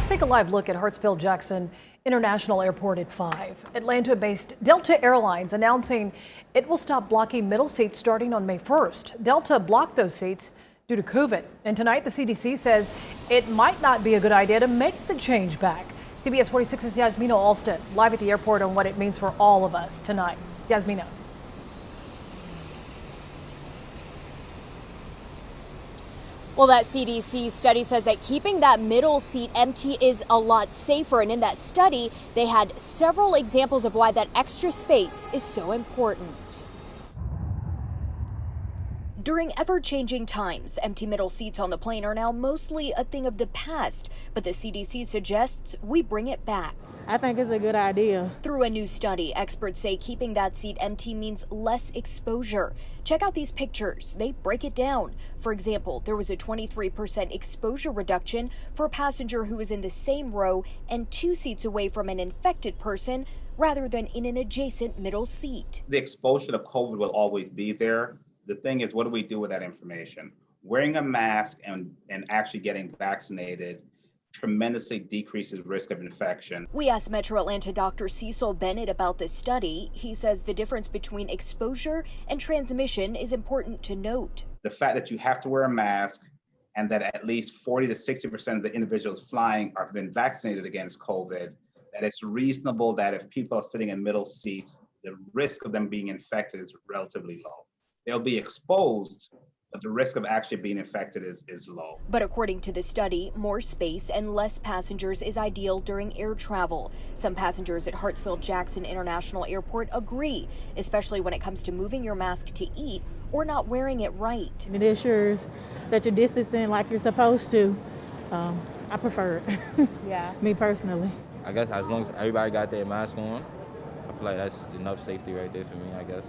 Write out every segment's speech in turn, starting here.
take a live look at Hartsfield-Jackson International Airport at 5. Atlanta-based Delta Airlines announcing it will stop blocking middle seats starting on May 1st. Delta blocked those seats due to COVID. And tonight, the CDC says it might not be a good idea to make the change back. CBS 46's Yasmina Alston live at the airport on what it means for all of us tonight. Yasmina. Well, that CDC study says that keeping that middle seat empty is a lot safer. And in that study, they had several examples of why that extra space is so important. During ever-changing times, empty middle seats on the plane are now mostly a thing of the past, but the CDC suggests we bring it back. I think it's a good idea. Through a new study, experts say keeping that seat empty means less exposure. Check out these pictures. They break it down. For example, there was a 23% exposure reduction for a passenger who was in the same row and 2 seats away from an infected person rather than in an adjacent middle seat. The exposure to COVID will always be there. The thing is, what do we do with that information? Wearing a mask and actually getting vaccinated tremendously decreases risk of infection. We asked Metro Atlanta Dr. Cecil Bennett about this study. He says the difference between exposure and transmission is important to note. The fact that you have to wear a mask and that at least 40 to 60% of the individuals flying have been vaccinated against COVID, that it's reasonable that if people are sitting in middle seats, the risk of them being infected is relatively low. They'll be exposed, but the risk of actually being infected is low. But according to the study, more space and less passengers is ideal during air travel. Some passengers at Hartsfield-Jackson International Airport agree, especially when it comes to moving your mask to eat or not wearing it right. It ensures that you're distancing like you're supposed to. I prefer it. Yeah. Me personally. I guess as long as everybody got their mask on, I feel like that's enough safety right there for me, I guess.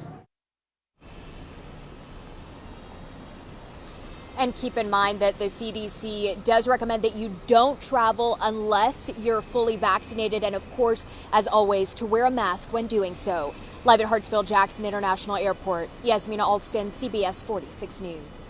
And keep in mind that the CDC does recommend that you don't travel unless you're fully vaccinated. And of course, as always, to wear a mask when doing so. Live at Hartsfield-Jackson International Airport, Yasmina Alston, CBS 46 News.